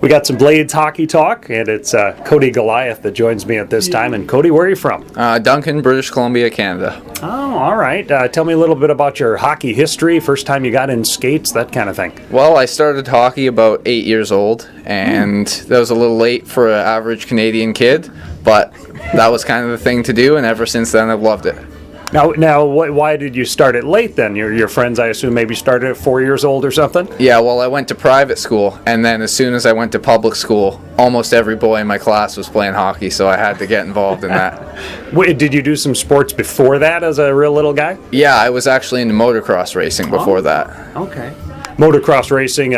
We got some Blades hockey talk, and it's Cody Goliath that joins me at this time. And Cody, where are you from? Duncan, British Columbia, Canada. Oh, all right. Tell me a little bit about your hockey history, first time you got in skates, that kind of thing. Well, I started hockey about 8 years old, and that was a little late for an average Canadian kid, but that was kind of the thing to do, and ever since then I've loved it. Now, why did you start it late then? Your friends, I assume, maybe started at 4 years old or something? Yeah, well, I went to private school, and then as soon as I went to public school, almost every boy in my class was playing hockey, so I had to get involved in that. Wait, did you do some sports before that as a real little guy? Yeah, I was actually into motocross racing before that. Okay. Motocross racing,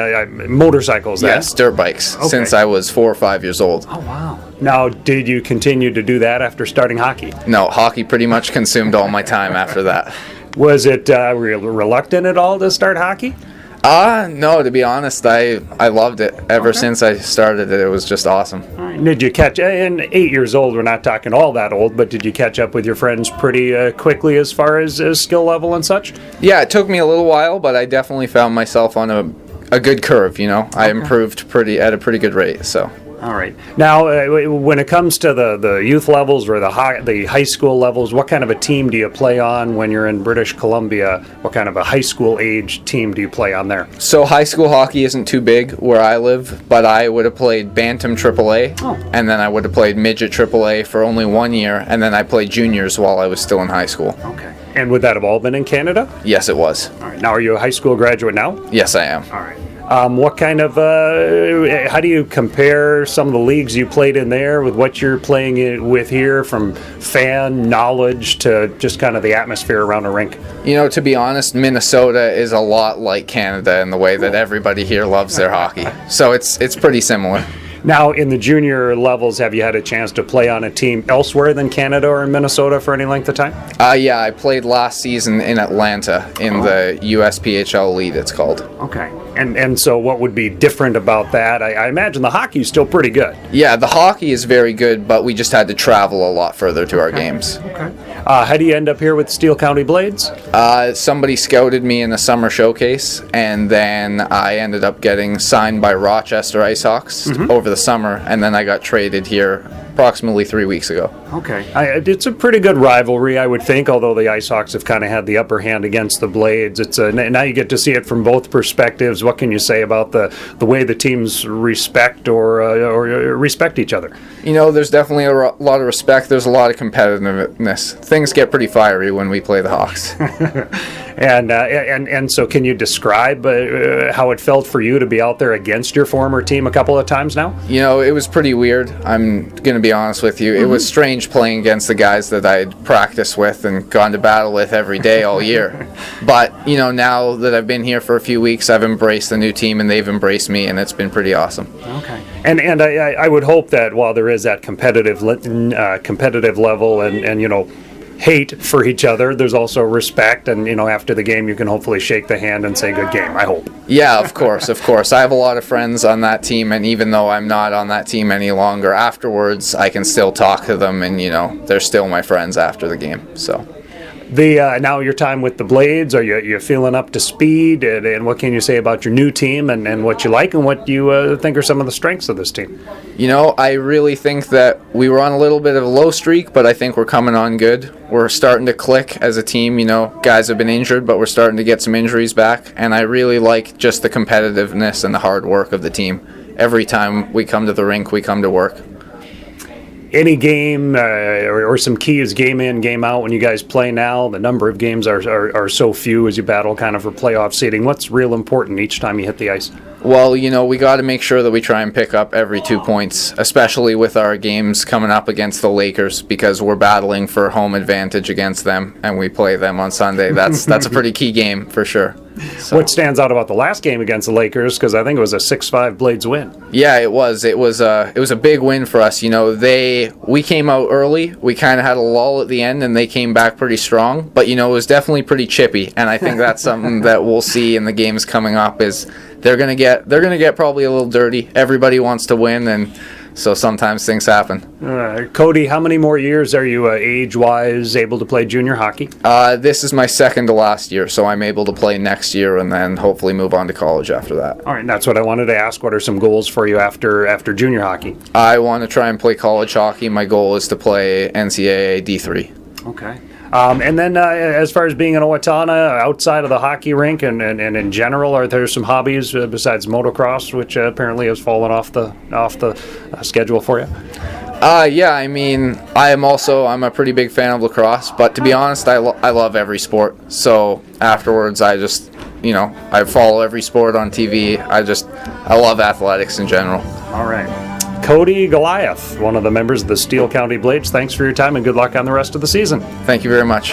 motorcycles, then? Yes, dirt bikes, since I was 4 or 5 years old. Oh, wow. Now, did you continue to do that after starting hockey? No, hockey pretty much consumed all my time after that. Was it reluctant at all to start hockey? No, to be honest, I loved it. Ever since I started it, it was just awesome. All right. Did you catch, and 8 years old, we're not talking all that old, but did you catch up with your friends pretty quickly as far as skill level and such? Yeah, it took me a little while, but I definitely found myself on a good curve, you know. I improved at a pretty good rate, so. All right. Now, when it comes to the youth levels or the high school levels, what kind of a team do you play on when you're in British Columbia? What kind of a high school age team do you play on there? So high school hockey isn't too big where I live, but I would have played Bantam AAA, and then I would have played Midget AAA for only 1 year, and then I played juniors while I was still in high school. Okay. And would that have all been in Canada? Yes, it was. All right. Now, are you a high school graduate now? Yes, I am. All right. What kind of, how do you compare some of the leagues you played in there with what you're playing with here, from fan knowledge to just kind of the atmosphere around a rink? You know, to be honest, Minnesota is a lot like Canada in the way that everybody here loves their hockey. So it's pretty similar. Now, in the junior levels, have you had a chance to play on a team elsewhere than Canada or in Minnesota for any length of time? Yeah, I played last season in Atlanta in the USPHL Elite, it's called. Okay. And so what would be different about that? I imagine the hockey is still pretty good. Yeah, the hockey is very good, but we just had to travel a lot further to our games. Okay. How do you end up here with Steele County Blades? Somebody scouted me in a summer showcase, and then I ended up getting signed by Rochester Ice Hawks over the summer, and then I got traded here approximately 3 weeks ago. Okay. It's a pretty good rivalry, I would think, although the Ice Hawks have kind of had the upper hand against the Blades. It's now you get to see it from both perspectives. What can you say about the way the teams respect or respect each other? You know, there's definitely a lot of respect. There's a lot of competitiveness. Things get pretty fiery when we play the Hawks. And so can you describe how it felt for you to be out there against your former team a couple of times now? You know, it was pretty weird. I'm going to be honest with you. It was strange playing against the guys that I'd practiced with and gone to battle with every day all year. But, you know, now that I've been here for a few weeks, I've embraced the new team and they've embraced me, and it's been pretty awesome. Okay. And I would hope that while there is that competitive level and you know, hate for each other, there's also respect, and you know, after the game you can hopefully shake the hand and say good game, I hope. Yeah, of course. I have a lot of friends on that team, and even though I'm not on that team any longer, afterwards I can still talk to them, and you know, they're still my friends after the game. So now your time with the Blades, are you feeling up to speed, and what can you say about your new team and what you like and what you think are some of the strengths of this team? You know, I really think that we were on a little bit of a low streak, but I think we're coming on good. We're starting to click as a team. You know, guys have been injured, but we're starting to get some injuries back, and I really like just the competitiveness and the hard work of the team. Every time we come to the rink, we come to work. Any game or some keys game in, game out when you guys play now? The number of games are so few as you battle kind of for playoff seeding. What's real important each time you hit the ice? Well, you know, we got to make sure that we try and pick up every 2 points, especially with our games coming up against the Lakers, because we're battling for home advantage against them, and we play them on Sunday. That's a pretty key game for sure. So. What stands out about the last game against the Lakers? Because I think it was a 6-5 Blades win. Yeah, it was. It was a big win for us. You know, we came out early. We kind of had a lull at the end, and they came back pretty strong. But you know, it was definitely pretty chippy, and I think that's something that we'll see in the games coming up. Is they're gonna get probably a little dirty. Everybody wants to win, and So sometimes things happen. Cody, how many more years are you age-wise able to play junior hockey? This is my second to last year, so I'm able to play next year and then hopefully move on to college after that. All right, and that's what I wanted to ask. What are some goals for you after junior hockey? I want to try and play college hockey. My goal is to play NCAA D3. Okay. And then as far as being an Owatonna, outside of the hockey rink and in general, are there some hobbies besides motocross, which apparently has fallen off the schedule for you? Yeah, I mean, I'm a pretty big fan of lacrosse, but to be honest, I love every sport. So afterwards, I follow every sport on TV. I love athletics in general. All right. Cody Goliath, one of the members of the Steele County Blades, thanks for your time and good luck on the rest of the season. Thank you very much.